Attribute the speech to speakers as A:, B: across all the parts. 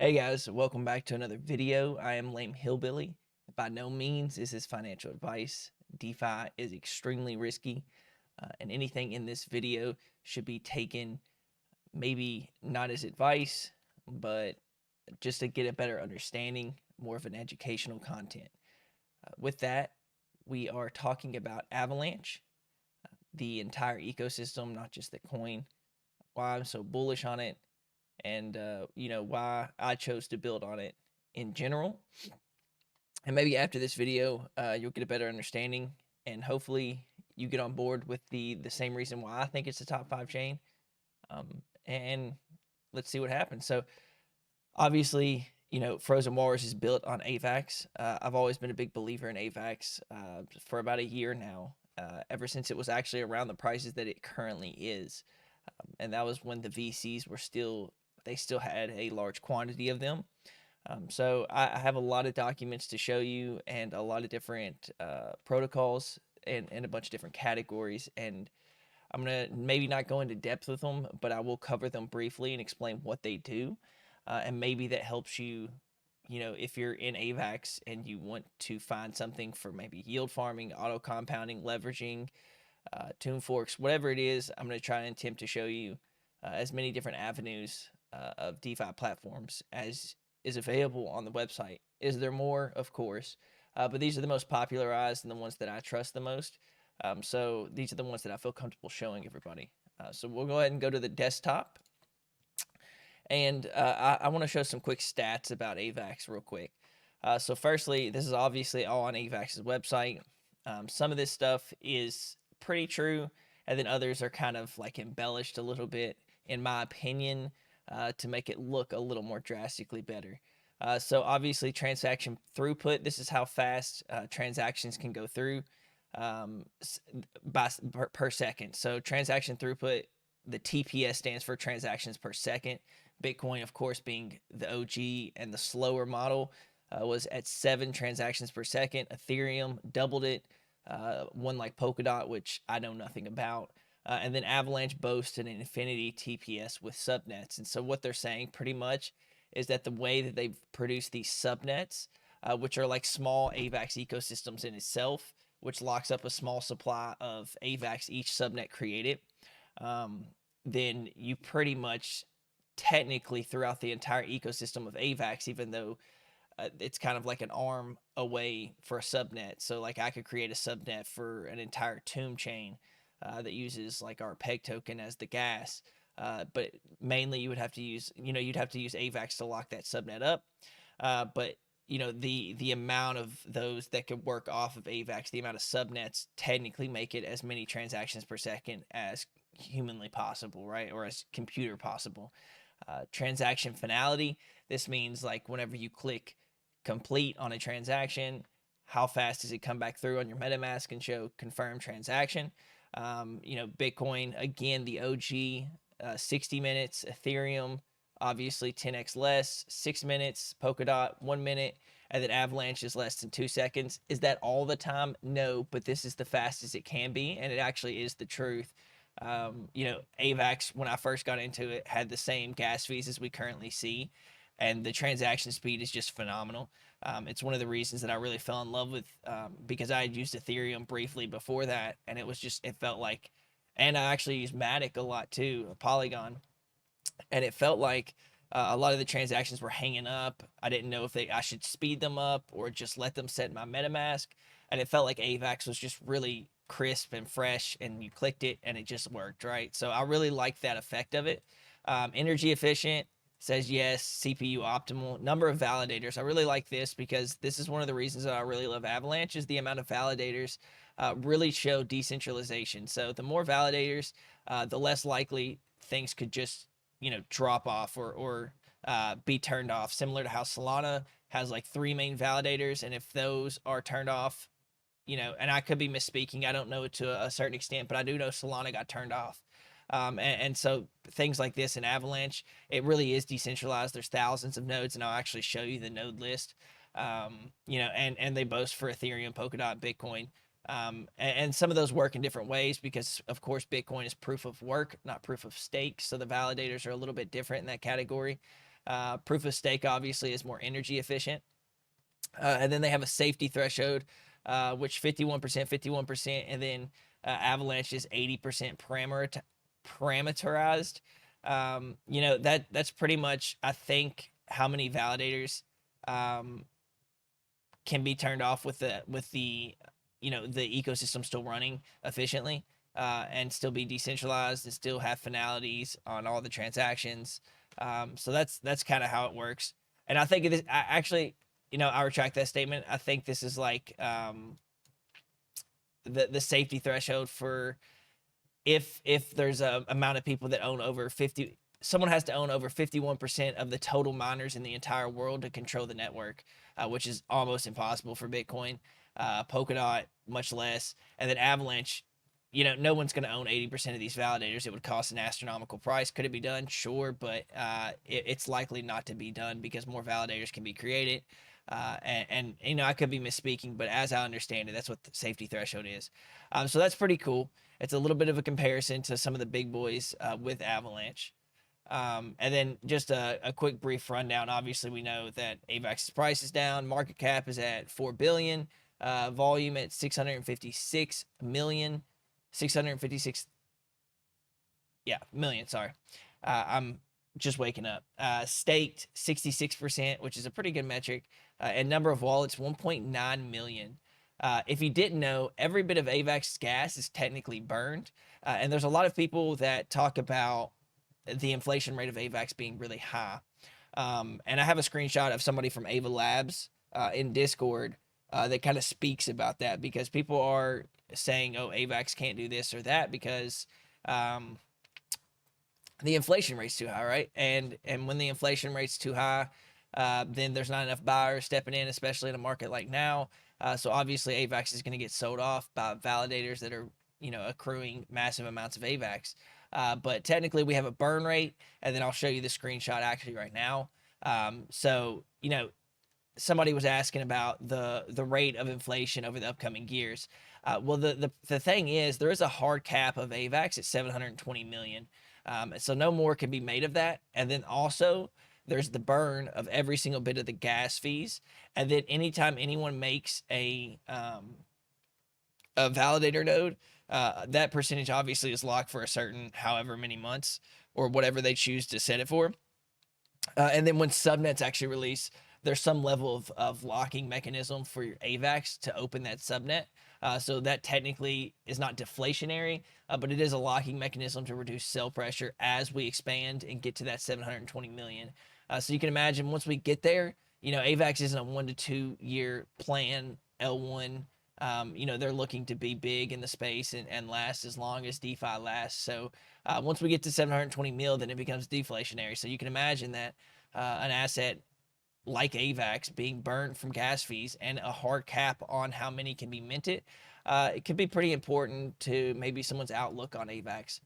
A: Hey guys, welcome back to another video. I am Lame Hillbilly. By no means is this financial advice. DeFi is extremely risky, and anything in this video should be taken maybe not as advice, but just to get a better understanding, more of an educational content. With that, we are talking about Avalanche, the entire ecosystem, not just the coin, why I'm so bullish on it, and why I chose to build on it in general. And maybe after this video, you'll get a better understanding, and hopefully you get on board with the same reason why I think it's the top 5 chain. And let's see what happens. So obviously, Frozen Walrus is built on Avax. I've always been a big believer in Avax for about a year now, ever since it was actually around the prices that it currently is. And that was when the VCs were still had a large quantity of them. So I have a lot of documents to show you and a lot of different protocols and a bunch of different categories. And I'm going to maybe not go into depth with them, but I will cover them briefly and explain what they do. And maybe that helps you, if you're in AVAX and you want to find something for maybe yield farming, auto compounding, leveraging, tune forks, whatever it is, I'm going to try and attempt to show you as many different avenues of DeFi platforms as is available on the website. Is there more? Of course. But these are the most popularized and the ones that I trust the most. So these are the ones that I feel comfortable showing everybody. So we'll go ahead and go to the desktop. And I want to show some quick stats about AVAX real quick. So firstly, this is obviously all on AVAX's website. Some of this stuff is pretty true, and then others are kind of like embellished a little bit, in my opinion, to make it look a little more drastically better. So obviously transaction throughput, this is how fast transactions can go through per second. So transaction throughput, the TPS stands for transactions per second. Bitcoin, of course, being the OG and the slower model, was at 7 transactions per second. Ethereum doubled it, one like Polkadot, which I know nothing about. And then Avalanche boasts an infinity TPS with subnets. And so what they're saying pretty much is that the way that they've produced these subnets, which are like small AVAX ecosystems in itself, which locks up a small supply of AVAX each subnet created, then you pretty much technically throughout the entire ecosystem of AVAX, even though it's kind of like an arm away for a subnet. So like I could create a subnet for an entire tomb chain that uses like our peg token as the gas. But mainly you would have to use, you'd have to use AVAX to lock that subnet up. But the amount of those that could work off of AVAX, the amount of subnets technically make it as many transactions per second as humanly possible, right? Or as computer possible. Transaction finality, this means like whenever you click complete on a transaction, how fast does it come back through on your MetaMask and show confirmed transaction? Bitcoin, again, the OG, 60 minutes. Ethereum, obviously 10x less, 6 minutes. Polkadot, 1 minute. And then Avalanche is less than 2 seconds. Is that all the time? No, but this is the fastest it can be, and it actually is the truth. AVAX, when I first got into it, had the same gas fees as we currently see, and the transaction speed is just phenomenal. It's one of the reasons that I really fell in love with, because I had used Ethereum briefly before that, and it felt like, and I actually used Matic a lot too, Polygon, and it felt like a lot of the transactions were hanging up. I didn't know if I should speed them up or just let them set in my MetaMask, and it felt like AVAX was just really crisp and fresh, and you clicked it and it just worked, right? So I really like that effect of it. Energy efficient, says yes. CPU optimal. Number of validators, I really like this because this is one of the reasons that I really love Avalanche, is the amount of validators really show decentralization. So the more validators, the less likely things could just drop off or be turned off, similar to how Solana has like 3 main validators, and if those are turned off, and I could be misspeaking, I don't know it to a certain extent, but I do know Solana got turned off. And so things like this in Avalanche, it really is decentralized. There's thousands of nodes, and I'll actually show you the node list. And they boast for Ethereum, Polkadot, Bitcoin. And some of those work in different ways because, of course, Bitcoin is proof of work, not proof of stake. So the validators are a little bit different in that category. Proof of stake obviously is more energy efficient. And then they have a safety threshold, which 51%, 51%, and then Avalanche is 80% parameterized. That's pretty much, I think, how many validators can be turned off with the the ecosystem still running efficiently, and still be decentralized and still have finalities on all the transactions. So that's kind of how it works. And I think actually, I retract that statement. I think this is like the safety threshold for if there's a amount of people that own over 50, someone has to own over 51% of the total miners in the entire world to control the network, which is almost impossible for Bitcoin. Polkadot, much less. And then Avalanche, no one's going to own 80% of these validators. It would cost an astronomical price. Could it be done? Sure, but it's likely not to be done because more validators can be created. And I could be misspeaking, but as I understand it, that's what the safety threshold is. So that's pretty cool. It's a little bit of a comparison to some of the big boys with Avalanche. And then just a quick brief rundown. Obviously, we know that Avax's price is down. Market cap is at 4 billion. Volume at 656 million. 656 million. Sorry. I'm just waking up. Staked 66%, which is a pretty good metric. And number of wallets 1.9 million. If you didn't know, every bit of Avax's gas is technically burned. And there's a lot of people that talk about the inflation rate of Avax being really high. And I have a screenshot of somebody from Aave Labs in Discord that kind of speaks about that, because people are saying, oh, Avax can't do this or that because the inflation rate's too high, right? And when the inflation rate's too high, then there's not enough buyers stepping in, especially in a market like now. So obviously Avax is going to get sold off by validators that are, accruing massive amounts of Avax. But technically we have a burn rate, and then I'll show you the screenshot actually right now. So somebody was asking about the rate of inflation over the upcoming years. Well, the thing is, there is a hard cap of Avax at 720 million. So no more can be made of that. And then also there's the burn of every single bit of the gas fees. And then anytime anyone makes a validator node, that percentage obviously is locked for a certain however many months or whatever they choose to set it for. And then when subnets actually release, there's some level of locking mechanism for your Avax to open that subnet. So that technically is not deflationary, but it is a locking mechanism to reduce sell pressure as we expand and get to that 720 million. So you can imagine once we get there, Avax isn't a 1 to 2 year plan, L1. They're looking to be big in the space and last as long as DeFi lasts. So once we get to 720 mil, then it becomes deflationary. So you can imagine that an asset like Avax being burnt from gas fees and a hard cap on how many can be minted, it could be pretty important to maybe someone's outlook on Avax.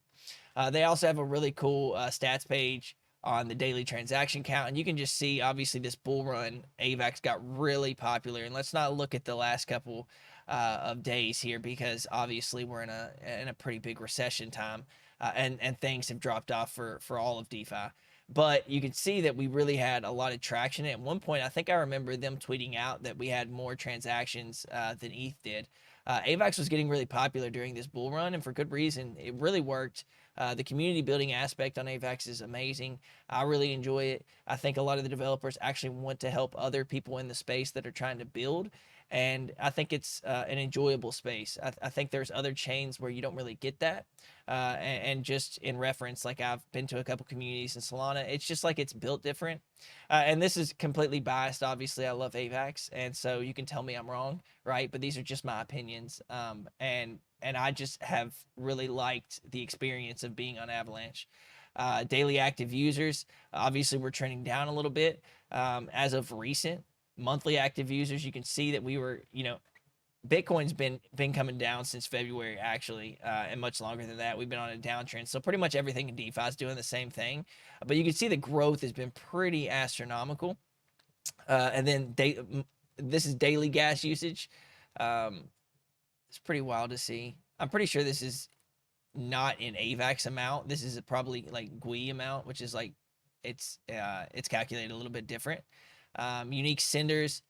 A: They also have a really cool stats page on the daily transaction count, and you can just see obviously this bull run Avax got really popular. And let's not look at the last couple of days here, because obviously we're in a pretty big recession time, and things have dropped off for all of DeFi. But you can see that we really had a lot of traction. At one point, I think I remember them tweeting out that we had more transactions than ETH did. Avax was getting really popular during this bull run, and for good reason. It really worked. The community building aspect on Avax is amazing. I really enjoy it. I think a lot of the developers actually want to help other people in the space that are trying to build. And I think it's an enjoyable space. I think there's other chains where you don't really get that. And just in reference, like I've been to a couple communities in Solana, it's just like it's built different. And this is completely biased. Obviously, I love Avax, and so you can tell me I'm wrong, right? But these are just my opinions. And I just have really liked the experience of being on Avalanche. Daily active users, obviously, we're trending down a little bit as of recent. Monthly active users, you can see that we were, Bitcoin's been coming down since February, actually, and much longer than that. We've been on a downtrend. So pretty much everything in DeFi is doing the same thing. But you can see the growth has been pretty astronomical. And then this is daily gas usage. It's pretty wild to see. I'm pretty sure this is not in AVAX amount. This is probably like GUI amount, which is like it's calculated a little bit different. Unique senders,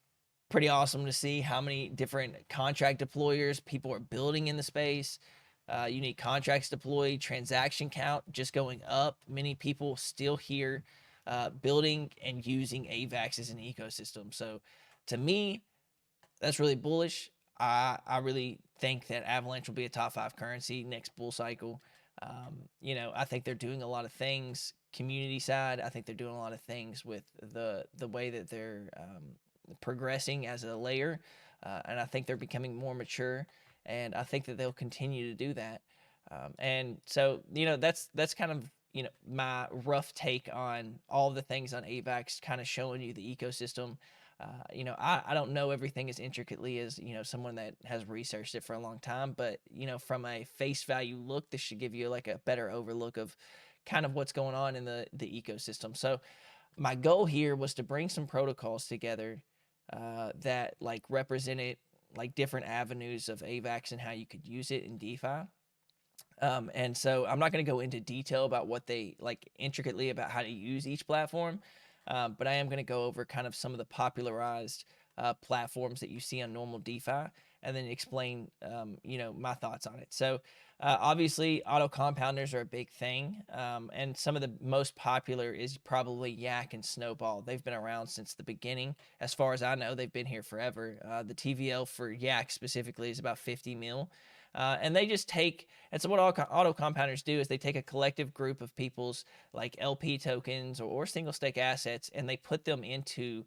A: pretty awesome to see how many different contract deployers people are building in the space. Unique contracts deployed, transaction count just going up. Many people still here building and using Avax as an ecosystem. So to me, that's really bullish. I really think that Avalanche will be a top 5 currency next bull cycle. I think they're doing a lot of things community side. I think they're doing a lot of things with the way that they're progressing as a layer, and I think they're becoming more mature, and I think that they'll continue to do that. And so that's kind of my rough take on all the things on Avax, kind of showing you the ecosystem. I don't know everything as intricately as someone that has researched it for a long time, but from a face value look, this should give you like a better overlook of kind of what's going on in the ecosystem. So my goal here was to bring some protocols together that like represented like different avenues of Avax and how you could use it in DeFi. And so I'm not going to go into detail about what they like intricately about how to use each platform, but I am going to go over kind of some of the popularized platforms that you see on normal DeFi, and then explain my thoughts on it. So obviously auto compounders are a big thing, and some of the most popular is probably Yak and Snowball. They've been around since the beginning. As far as I know, they've been here forever. The TVL for Yak specifically is about 50 mil. And they just take, and so what auto compounders do is they take a collective group of people's like LP tokens or single stake assets, and they put them into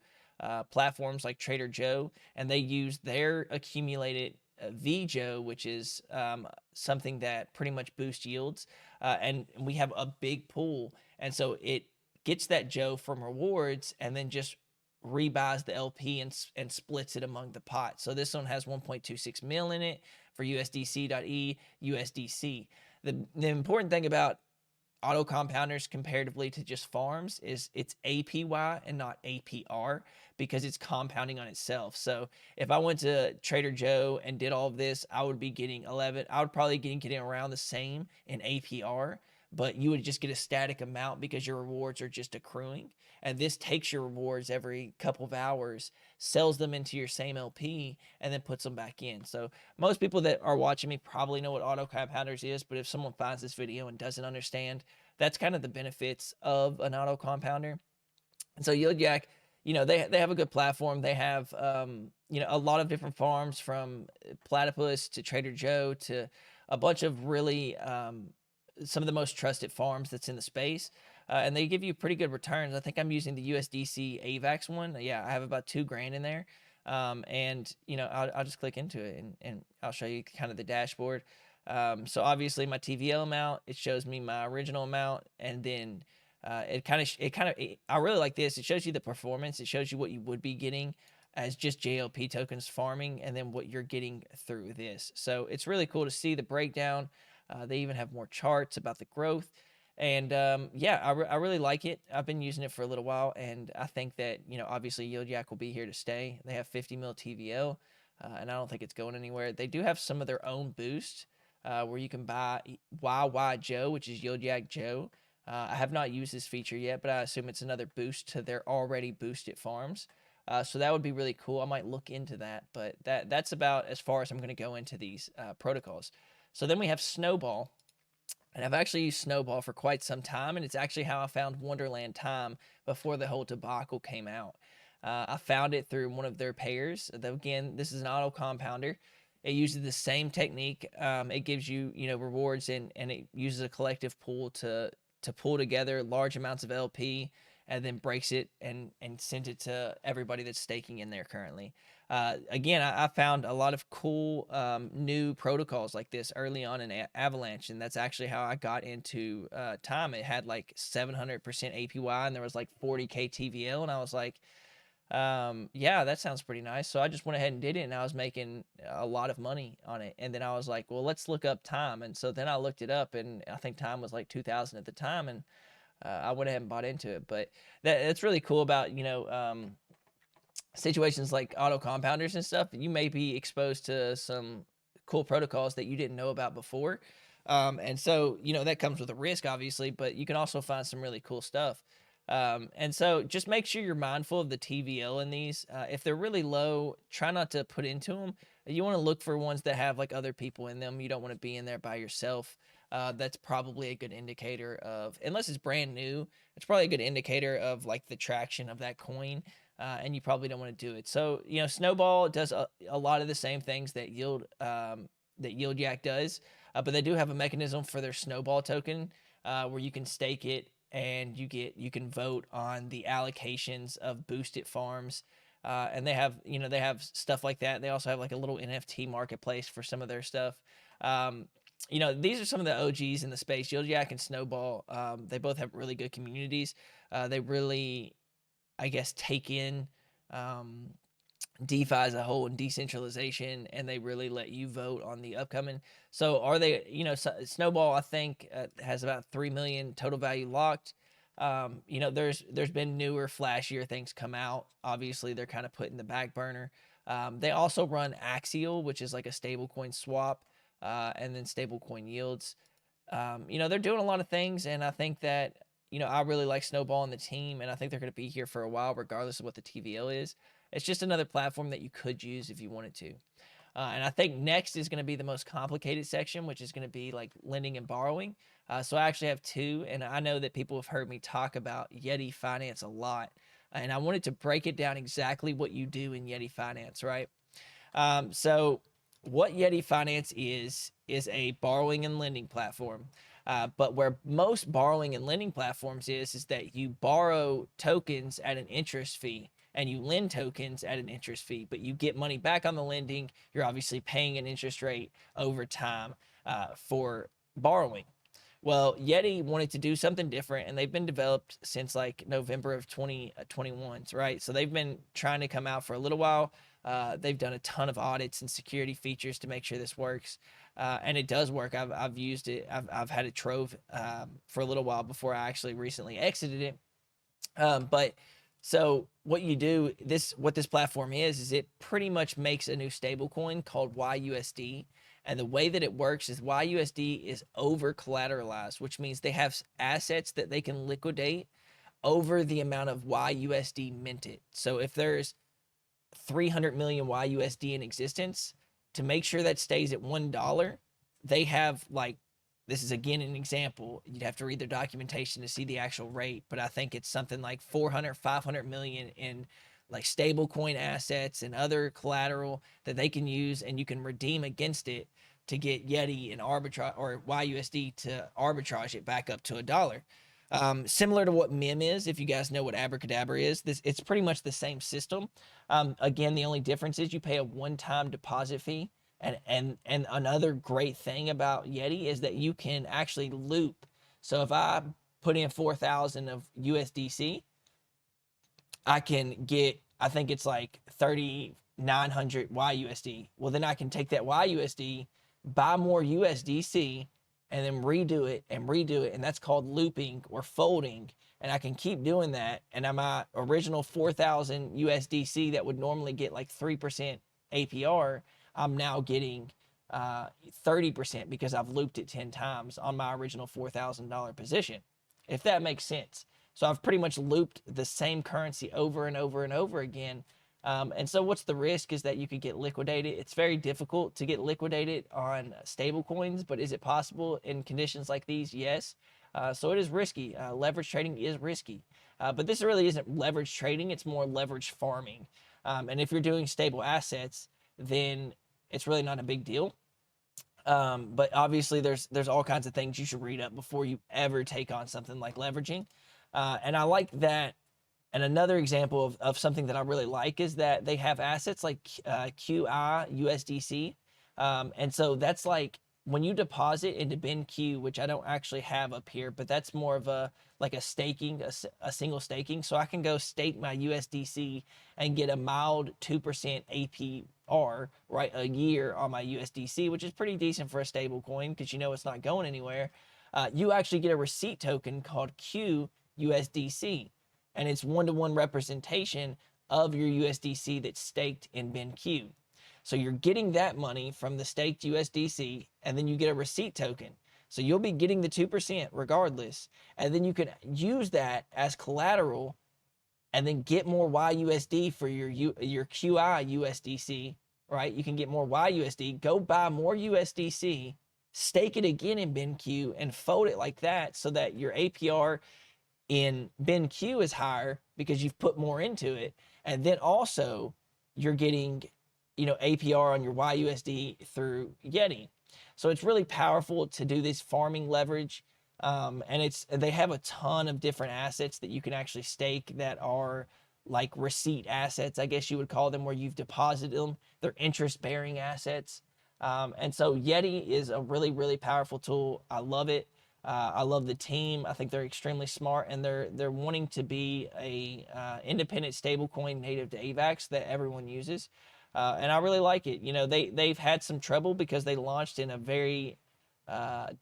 A: platforms like Trader Joe, and they use their accumulated VJO, which is something that pretty much boosts yields. And we have a big pool, and so it gets that Joe from rewards and then just rebuys the LP and splits it among the pot. So this one has 1.26 mil in it for USDC.E, USDC. The important thing about auto compounders comparatively to just farms is it's APY and not APR, because it's compounding on itself. So if I went to Trader Joe and did all of this, I would be getting 11. I would probably getting around the same in APR, but you would just get a static amount because your rewards are just accruing. And this takes your rewards every couple of hours, sells them into your same LP, and then puts them back in. So most people that are watching me probably know what auto compounders is, but if someone finds this video and doesn't understand, that's kind of the benefits of an auto compounder. And so YieldYak, they have a good platform. They have a lot of different farms, from Platypus to Trader Joe to a bunch of really some of the most trusted farms that's in the space. And they give you pretty good returns. I think I'm using the USDC Avax one. Yeah, I have about $2,000 in there. And I'll just click into it and I'll show you kind of the dashboard. So obviously my TVL amount, it shows me my original amount, and then I really like this. It shows you the performance. It shows you what you would be getting as just JLP tokens farming, and then what you're getting through this. So it's really cool to see the breakdown. They even have more charts about the growth. And I really like it. I've been using it for a little while, and I think that obviously YieldYak will be here to stay. They have 50 mil TVL, and I don't think it's going anywhere. They do have some of their own boost, where you can buy YY Joe, which is YieldYak Joe. I have not used this feature yet, but I assume it's another boost to their already boosted farms. So that would be really cool. I might look into that, but that's about as far as I'm going to go into these protocols. So then we have Snowball. And I've actually used Snowball for quite some time, and it's actually how I found Wonderland Time before the whole debacle came out. I found it through one of their pairs. Again, this is an auto compounder. It uses the same technique. It gives you, rewards, and it uses a collective pool to pull together large amounts of LP, and then breaks it and send it to everybody that's staking in there currently. Again, I found a lot of cool new protocols like this early on in Avalanche, and that's actually how I got into Time. It had like 700% APY, and there was like 40K TVL, and I was like, yeah, that sounds pretty nice. So I just went ahead and did it, and I was making a lot of money on it. And then I was like, well, let's look up Time. And so then I looked it up, and I think Time was like 2,000 at the time, and I went ahead and bought into it. But that's really cool about situations like auto compounders and stuff. You may be exposed to some cool protocols that you didn't know about before, and so that comes with a risk, obviously, but you can also find some really cool stuff. And so just make sure you're mindful of the TVL in these. If they're really low, try not to put into them. You want to look for ones that have like other people in them. You don't want to be in there by yourself. That's probably a good indicator of, unless it's brand new, it's probably a good indicator of like the traction of that coin. And you probably don't want to do it. So, you know, Snowball does a lot of the same things that Yield Yak does, but they do have a mechanism for their Snowball token where you can stake it and you can vote on the allocations of boosted farms. And they have stuff like that. They also have like a little NFT marketplace for some of their stuff. You know, these are some of the OGs in the space. Yield Yak and Snowball. They both have really good communities. They really, I guess, take in DeFi as a whole and decentralization, and they really let you vote on the upcoming. So are they, you know, Snowball, I think, has about 3 million total value locked. You know, there's been newer, flashier things come out. Obviously, they're kind of put in the back burner. They also run Axial, which is like a stablecoin swap, and then stablecoin yields. You know, they're doing a lot of things, and I think that, you know, I really like Snowball and the team, and I think they're going to be here for a while, regardless of what the TVL is. It's just another platform that you could use if you wanted to. And I think next is going to be the most complicated section, which is going to be like lending and borrowing. So I actually have two, and I know that people have heard me talk about Yeti Finance a lot. And I wanted to break it down exactly what you do in Yeti Finance, right? So what Yeti Finance is a borrowing and lending platform. But where most borrowing and lending platforms is that you borrow tokens at an interest fee and you lend tokens at an interest fee, but you get money back on the lending. You're obviously paying an interest rate over time for borrowing. Well, Yeti wanted to do something different, and they've been developed since like November of 2021, right? So they've been trying to come out for a little while. They've done a ton of audits and security features to make sure this works. And it does work. I've used it. I've had it Trove for a little while before I actually recently exited it. But so what you do, what this platform is it pretty much makes a new stable coin called YUSD. And the way that it works is YUSD is over collateralized, which means they have assets that they can liquidate over the amount of YUSD minted. So if there's 300 million YUSD in existence, to make sure that stays at $1, they have like, this is again an example. You'd have to read their documentation to see the actual rate, but I think it's something like 400, 500 million in like stable coin assets and other collateral that they can use, and you can redeem against it to get Yeti and arbitrage or YUSD to arbitrage it back up to $1. Similar to what MIM is, if you guys know what Abracadabra is, it's pretty much the same system. Again, the only difference is you pay a one-time deposit fee. And another great thing about Yeti is that you can actually loop. So if I put in 4,000 of USDC, I can get, I think it's like 3,900 YUSD. Well, then I can take that YUSD, buy more USDC, and then redo it. And that's called looping or folding. And I can keep doing that. And on my original 4,000 USDC that would normally get like 3% APR, I'm now getting 30% because I've looped it 10 times on my original $4,000 position, if that makes sense. So I've pretty much looped the same currency over and over and over again. And so what's the risk is that you could get liquidated. It's very difficult to get liquidated on stable coins, but is it possible in conditions like these? Yes. So it is risky. Leverage trading is risky. But this really isn't leverage trading. It's more leverage farming. And if you're doing stable assets, then it's really not a big deal. But obviously there's all kinds of things you should read up before you ever take on something like leveraging. And I like that. And another example of something that I really like is that they have assets like QI USDC. And so that's like when you deposit into BenQ, which I don't actually have up here, but that's more of a staking, a single staking. So I can go stake my USDC and get a mild 2% APR, right, a year on my USDC, which is pretty decent for a stable coin because you know it's not going anywhere. You actually get a receipt token called QUSDC, and it's one-to-one representation of your USDC that's staked in BenQ. So you're getting that money from the staked USDC, and then you get a receipt token. So you'll be getting the 2% regardless. And then you can use that as collateral and then get more YUSD for your QI USDC, right? You can get more YUSD, go buy more USDC, stake it again in BenQ and fold it like that so that your APR in BenQ is higher because you've put more into it. And then also you're getting, APR on your YUSD through Yeti. So it's really powerful to do this farming leverage. And they have a ton of different assets that you can actually stake that are like receipt assets, I guess you would call them, where you've deposited them. They're interest-bearing assets. And so Yeti is a really, really powerful tool. I love it. I love the team. I think they're extremely smart, and they're wanting to be a independent stablecoin native to Avax that everyone uses. And I really like it. They've had some trouble because they launched in a very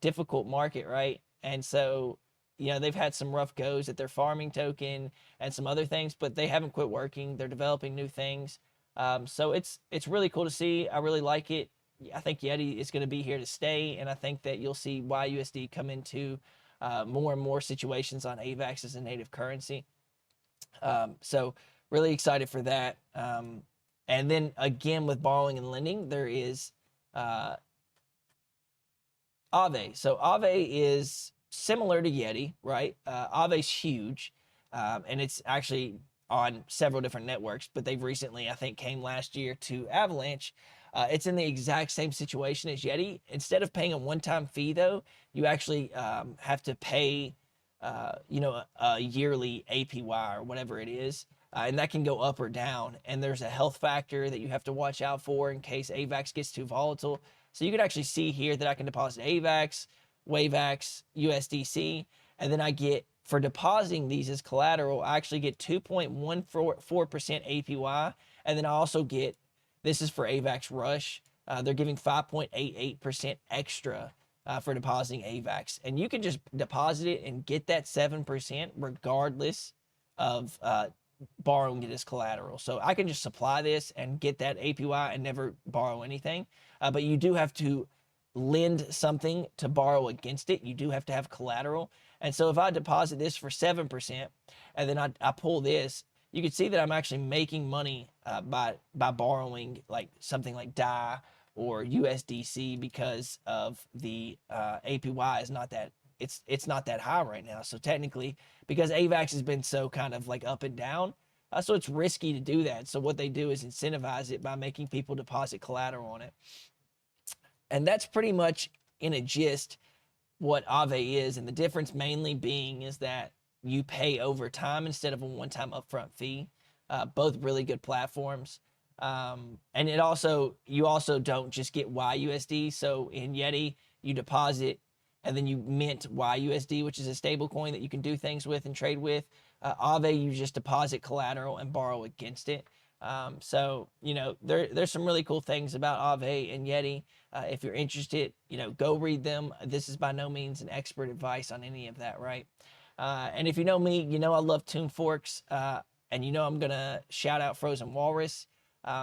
A: difficult market, right? And so, they've had some rough goes at their farming token and some other things, but they haven't quit working. They're developing new things. So it's really cool to see. I really like it. I think Yeti is going to be here to stay, and I think that you'll see YUSD come into more and more situations on Avax as a native currency. So really excited for that. And then again, with borrowing and lending, there is Aave. So Aave is similar to Yeti, right? Aave's huge, and it's actually on several different networks, but they've recently, I think, came last year to Avalanche. It's in the exact same situation as Yeti. Instead of paying a one-time fee, though, you actually have to pay, a yearly APY or whatever it is. And that can go up or down. And there's a health factor that you have to watch out for in case AVAX gets too volatile. So you can actually see here that I can deposit AVAX, WAVAX, USDC, and then I get, for depositing these as collateral, I actually get 2.14% APY. And then I also get, this is for AVAX Rush, they're giving 5.88% extra for depositing AVAX. And you can just deposit it and get that 7% regardless of borrowing it as collateral. So I can just supply this and get that APY and never borrow anything. But you do have to lend something to borrow against it. You do have to have collateral. And so if I deposit this for 7% and then I pull this, you can see that I'm actually making money by borrowing like something like DAI or USDC because of the APY is not that, it's not that high right now. So technically, because AVAX has been so kind of like up and down, so it's risky to do that. So what they do is incentivize it by making people deposit collateral on it. And that's pretty much in a gist what Aave is. And the difference mainly being is that you pay over time instead of a one-time upfront fee. Both really good platforms. And you also don't just get YUSD. So in Yeti, you deposit and then you mint YUSD, which is a stable coin that you can do things with and trade with. Aave, you just deposit collateral and borrow against it. So, there's some really cool things about Aave and Yeti. If you're interested, go read them. This is by no means an expert advice on any of that, right? And if you know me, I love tune forks. And I'm going to shout out Frozen Walrus.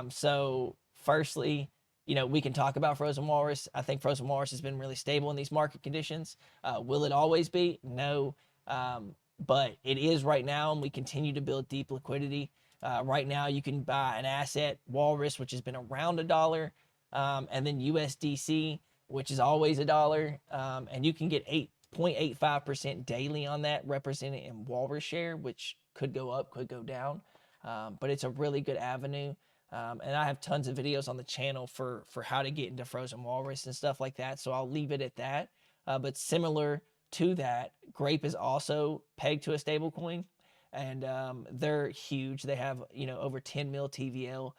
A: So firstly, we can talk about Frozen Walrus. I think Frozen Walrus has been really stable in these market conditions. Will it always be? No. But it is right now, and we continue to build deep liquidity. Right now, you can buy an asset, Walrus, which has been around $1, and then USDC, which is always $1, and you can get 8.85% daily on that, represented in Walrus share, which could go up, could go down, but it's a really good avenue. And I have tons of videos on the channel for how to get into Frozen Walrus and stuff like that, so I'll leave it at that. But similar to that, Grape is also pegged to a stable coin, and they're huge. They have over 10 mil TVL.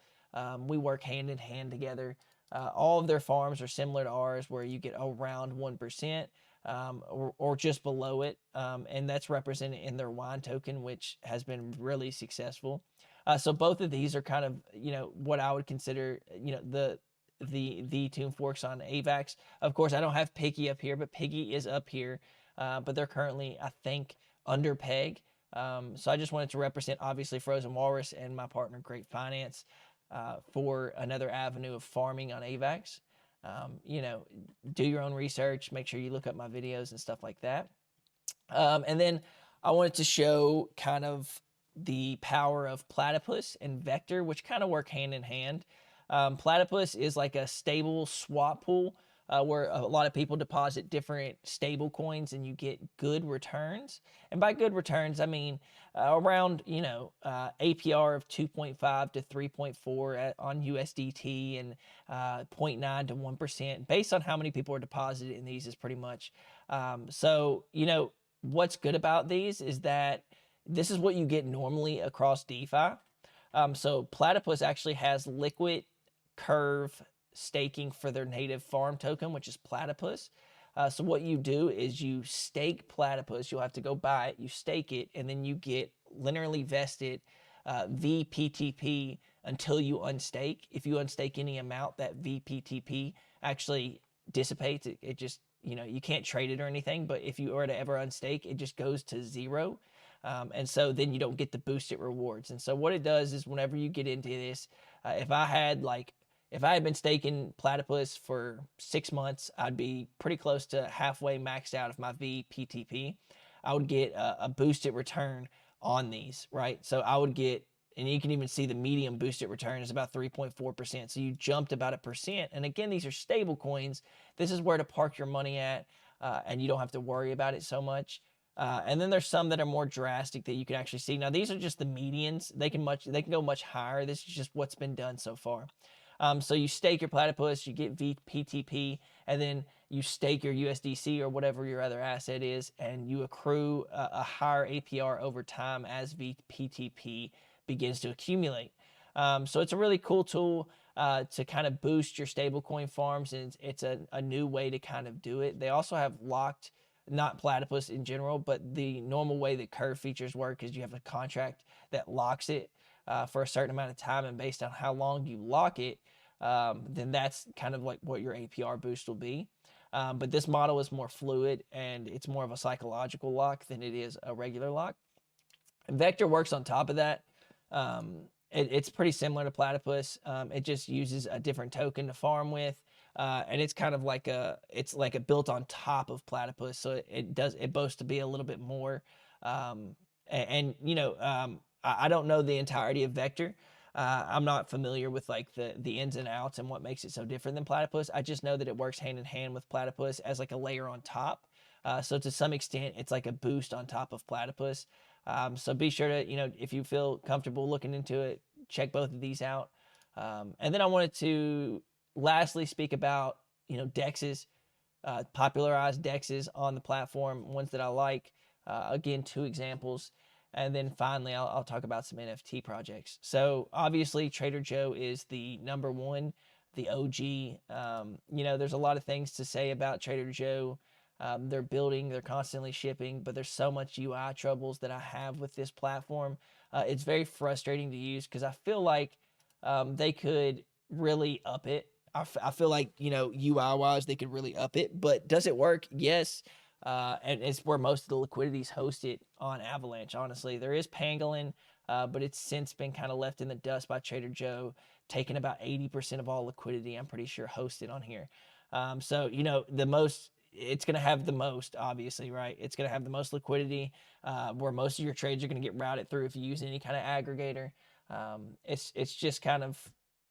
A: We work hand in hand together. All of their farms are similar to ours, where you get around 1%. Or just below it, and that's represented in their wine token, which has been really successful. So both of these are kind of what I would consider the tune forks on Avax. Of course, I don't have Piggy up here, but Piggy is up here, but they're currently, I think, under peg. So I just wanted to represent obviously Frozen Walrus and my partner Grape Finance for another avenue of farming on Avax. you know, do your own research. Make sure you look up my videos and stuff like that. And then I wanted to show kind of the power of Platypus and Vector, which kind of work hand in hand. Platypus is like a stable swap pool where a lot of people deposit different stable coins and you get good returns. And by good returns, I mean around, you know, APR of 2.5 to 3.4 on USDT and 0.9 to 1% based on how many people are deposited in these is pretty much. So, you know, what's good about these is that this is what you get normally across DeFi. So Platypus actually has liquid curve staking for their native farm token, which is Platypus. So what you do is you stake Platypus. You'll have to go buy it, you stake it, and then you get linearly vested VPTP until you unstake. If you unstake any amount, that VPTP actually dissipates. It just, you know, you can't trade it or anything, but if you were to ever unstake, it just goes to zero. And so then you don't get the boosted rewards. And so what it does is whenever you get into this, if I had been staking Platypus for 6 months, I'd be pretty close to halfway maxed out of my VPTP. I would get a boosted return on these, right? So I would get, and you can even see the medium boosted return is about 3.4%. So you jumped about 1%. And again, these are stable coins. This is where to park your money at, and you don't have to worry about it so much. And then there's some that are more drastic that you can actually see. Now these are just the medians. They can go much higher. This is just what's been done so far. So you stake your Platypus, you get VPTP, and then you stake your USDC or whatever your other asset is, and you accrue a higher APR over time as VPTP begins to accumulate. So it's a really cool tool to kind of boost your stablecoin farms, and it's a new way to kind of do it. They also have locked, not Platypus in general, but the normal way that curve features work is you have a contract that locks it for a certain amount of time, and based on how long you lock it, then that's kind of like what your APR boost will be. But this model is more fluid and it's more of a psychological lock than it is a regular lock. And Vector works on top of that. It's pretty similar to Platypus. It just uses a different token to farm with. And it's kind of like it's like a built on top of Platypus. So it boasts to be a little bit more. You know, I don't know the entirety of Vector. I'm not familiar with like the ins and outs and what makes it so different than Platypus. I just know that it works hand in hand with Platypus as like a layer on top. So to some extent, it's like a boost on top of Platypus. So be sure to, you know, if you feel comfortable looking into it, check both of these out. And then I wanted to lastly speak about, you know, DEXs, popularized DEXs on the platform, ones that I like. Again, 2 examples. And then finally, I'll talk about some NFT projects. So obviously, Trader Joe is the number one, the OG. You know, there's a lot of things to say about Trader Joe. They're building, they're constantly shipping, but there's so much UI troubles that I have with this platform. It's very frustrating to use because I feel like they could really up it. I feel like, you know, UI-wise, they could really up it. But does it work? Yes. And it's where most of the liquidity is hosted on Avalanche, honestly. There is Pangolin, but it's since been kind of left in the dust by Trader Joe, taking about 80% of all liquidity, I'm pretty sure, hosted on here. So, you know, it's going to have the most, obviously, right? It's going to have the most liquidity, where most of your trades are going to get routed through if you use any kind of aggregator. It's just kind of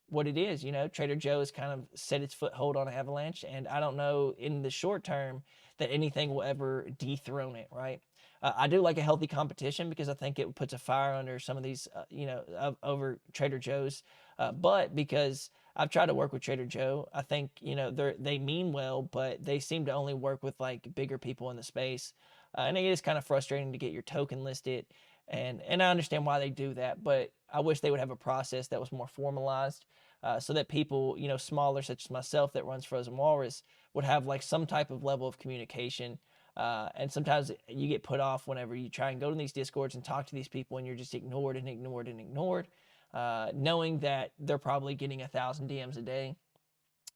A: what it is, you know. Trader Joe has kind of set its foothold on Avalanche, and I don't know in the short term that anything will ever dethrone it, right? I do like a healthy competition because I think it puts a fire under some of these, you know, over Trader Joe's. But because I've tried to work with Trader Joe, I think, you know, they mean well, but they seem to only work with like bigger people in the space. And it is kind of frustrating to get your token listed. And I understand why they do that, but I wish they would have a process that was more formalized, so that people, you know, smaller, such as myself that runs Frozen Walrus, would have like some type of level of communication. And sometimes you get put off whenever you try and go to these Discords and talk to these people and you're just ignored and ignored and ignored, knowing that they're probably getting 1,000 DMs a day.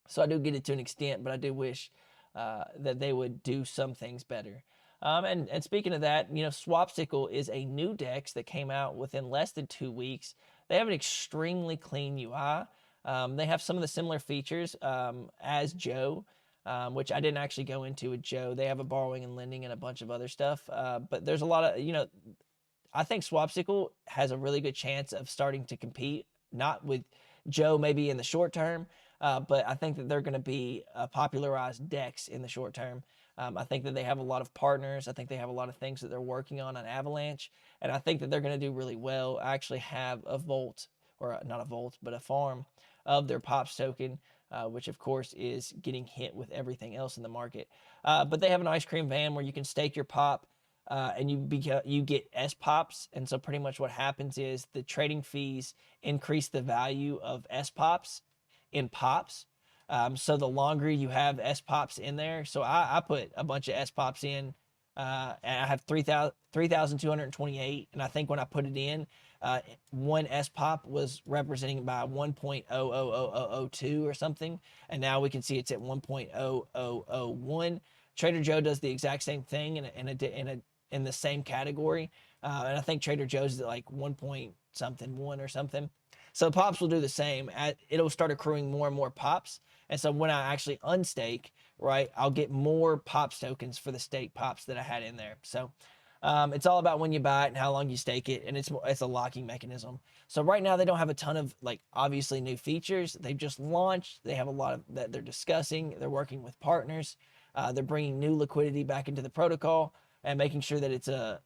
A: So I do get it to an extent, but I do wish that they would do some things better. And speaking of that, you know, Swapsicle is a new DEX that came out within less than 2 weeks. They have an extremely clean UI. They have some of the similar features as Joe, which I didn't actually go into with Joe. They have a borrowing and lending and a bunch of other stuff. But there's a lot of, I think Swapsicle has a really good chance of starting to compete, not with Joe maybe in the short term, but I think that they're going to be popularized DEX in the short term. I think that they have a lot of partners. I think they have a lot of things that they're working on Avalanche, and I think that they're going to do really well. I actually have a vault, or not a vault, but a farm of their POPs token, which of course is getting hit with everything else in the market. But they have an ice cream van where you can stake your POP. And you get S pops, and so pretty much what happens is the trading fees increase the value of S pops in pops. So the longer you have S pops in there, so I put a bunch of S pops in, and I have 3,228, and I think when I put it in, one S pop was representing about 1.00002 or something, and now we can see it's at 1.0001. Trader Joe does the exact same thing in the same category, and I think Trader Joe's is at like 1 point something 1 or something. So pops will do the same. It'll start accruing more and more pops, and so when I actually unstake, right, I'll get more pops tokens for the stake pops that I had in there. So it's all about when you buy it and how long you stake it, and it's a locking mechanism. So right now they don't have a ton of obviously new features. They've just launched. They have a lot of that they're discussing. They're working with partners. They're bringing new liquidity back into the protocol and making sure that it's a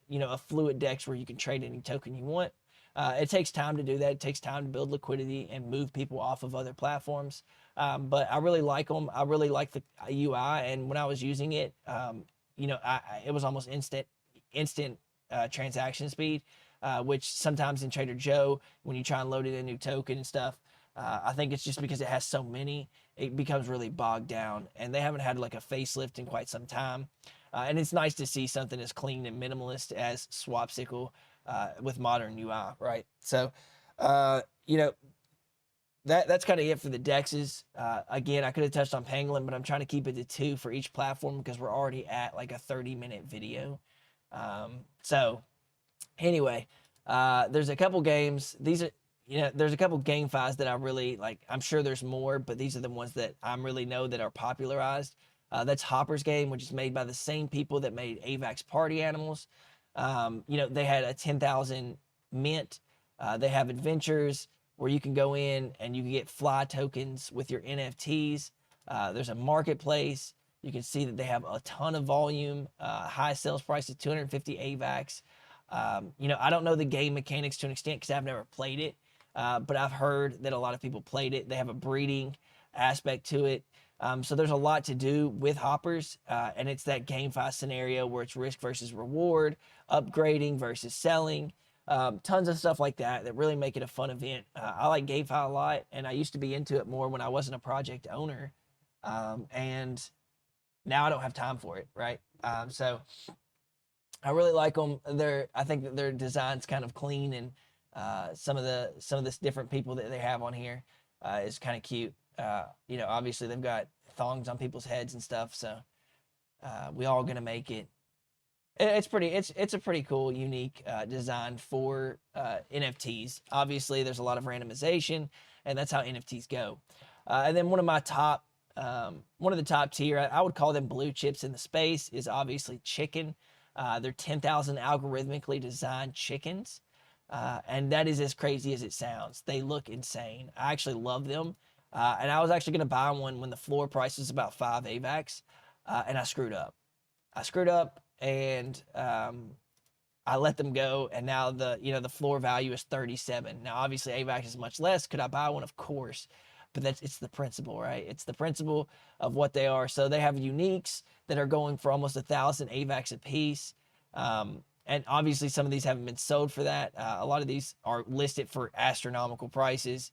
A: fluid DEX where you can trade any token you want. It takes time to do that. It takes time to build liquidity and move people off of other platforms. But I really like them. I really like the UI, and when I was using it, it was almost instant transaction speed, which sometimes in Trader Joe, when you try and load in a new token and stuff, I think it's just because it has so many, it becomes really bogged down, and they haven't had like a facelift in quite some time. And it's nice to see something as clean and minimalist as Swapsicle with modern UI, right? So, that's kind of it for the DEXs. Again, I could have touched on Pangolin, but I'm trying to keep it to 2 for each platform because we're already at like a 30-minute video. So anyway, there's a couple games. There's a couple GameFis that I really like. I'm sure there's more, but these are the ones that I really know that are popularized. That's Hopper's game, which is made by the same people that made Avax Party Animals. They had a 10,000 mint. They have adventures where you can go in and you can get fly tokens with your NFTs. There's a marketplace. You can see that they have a ton of volume, high sales price of 250 Avax. I don't know the game mechanics to an extent because I've never played it, but I've heard that a lot of people played it. They have a breeding aspect to it. So there's a lot to do with hoppers, and it's that GameFi scenario where it's risk versus reward, upgrading versus selling, tons of stuff like that really make it a fun event. I like GameFi a lot, and I used to be into it more when I wasn't a project owner, and now I don't have time for it, right? So I really like them. I think that their design's kind of clean, and some of the different people that they have on here is kind of cute. Obviously they've got thongs on people's heads and stuff, so we all gonna make it. It's a pretty cool, unique design for NFTs. Obviously, there's a lot of randomization, and that's how NFTs go. And then one of the top tier, I would call them blue chips in the space, is obviously Chikn. They're 10,000 algorithmically designed chickens, and that is as crazy as it sounds. They look insane. I actually love them. And I was actually going to buy one when the floor price was about 5 Avax, and I screwed up. And I let them go, and now the floor value is 37. Now, obviously, Avax is much less. Could I buy one? Of course. But it's the principle, right? It's the principle of what they are. So they have uniques that are going for almost 1,000 Avax a piece. And obviously, some of these haven't been sold for that. A lot of these are listed for astronomical prices.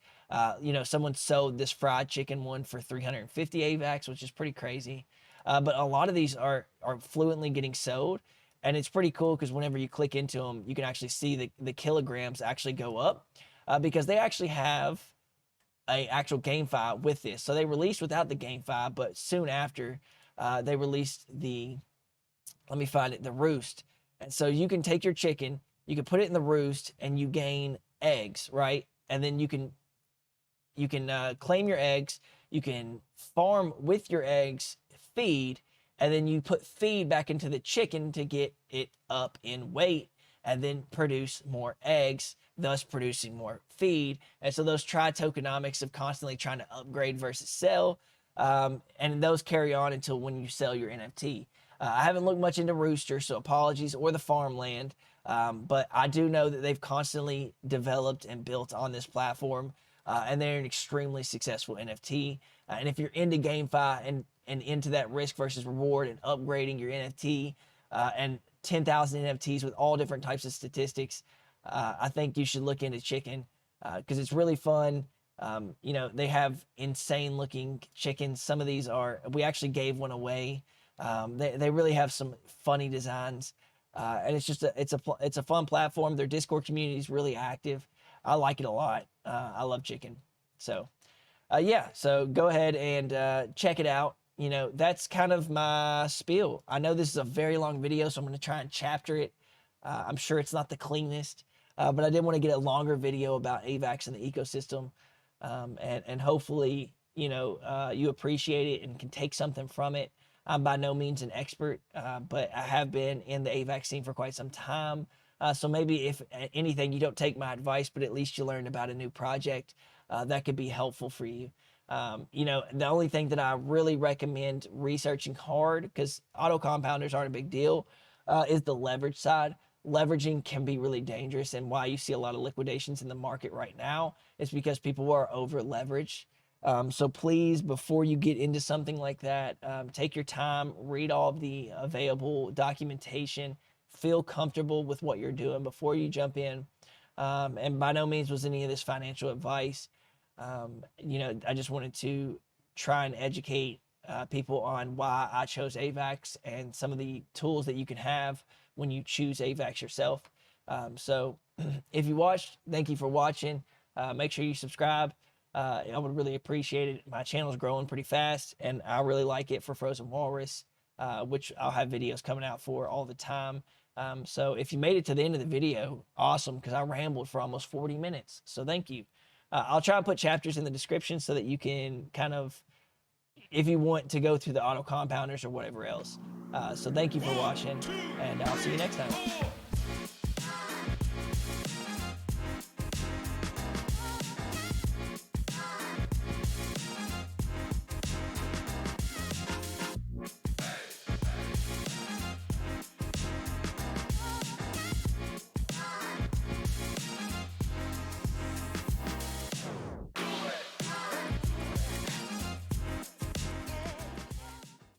A: Someone sold this fried chicken one for 350 Avax, which is pretty crazy. But a lot of these are fluently getting sold. And it's pretty cool because whenever you click into them, you can actually see the kilograms actually go up because they actually have a actual GameFi with this. So they released without the GameFi, but soon after they released the roost. And so you can take your chicken, you can put it in the roost, and you gain eggs, right? And then you can you can claim your eggs, you can farm with your eggs, feed, and then you put feed back into the chicken to get it up in weight and then produce more eggs, thus producing more feed. And so those tri-tokenomics of constantly trying to upgrade versus sell, and those carry on until when you sell your NFT. I haven't looked much into Rooster, so apologies, or the farmland, but I do know that they've constantly developed and built on this platform, and they're an extremely successful NFT. And if you're into GameFi and into that risk versus reward and upgrading your NFT, and 10,000 NFTs with all different types of statistics, I think you should look into Chikn, because it's really fun. They have insane looking chickens. Some of these we actually gave one away. They really have some funny designs, and it's a fun platform. Their Discord community is really active. I like it a lot. I love Chikn. So so go ahead and check it out. That's kind of my spiel. I know this is a very long video, so I'm going to try and chapter it. I'm sure it's not the cleanest, but I did want to get a longer video about Avax and the ecosystem, and hopefully, you appreciate it and can take something from it. I'm by no means an expert, but I have been in the Avax scene for quite some time. So maybe if anything, you don't take my advice, but at least you learned about a new project that could be helpful for you. The only thing that I really recommend researching hard, because auto compounders aren't a big deal, is the leverage side. Leveraging can be really dangerous, and why you see a lot of liquidations in the market right now is because people are over leveraged. So please, before you get into something like that, take your time, read all of the available documentation, feel comfortable with what you're doing before you jump in. And by no means was any of this financial advice. I just wanted to try and educate people on why I chose Avax and some of the tools that you can have when you choose Avax yourself. So if you watched, thank you for watching. Make sure you subscribe. I would really appreciate it. My channel is growing pretty fast, and I really like it for Frozen Walrus, which I'll have videos coming out for all the time. So if you made it to the end of the video, awesome, because I rambled for almost 40 minutes. So thank you. I'll try and put chapters in the description so that you can kind of, if you want to go through the auto compounders or whatever else. So thank you for watching, and I'll see you next time.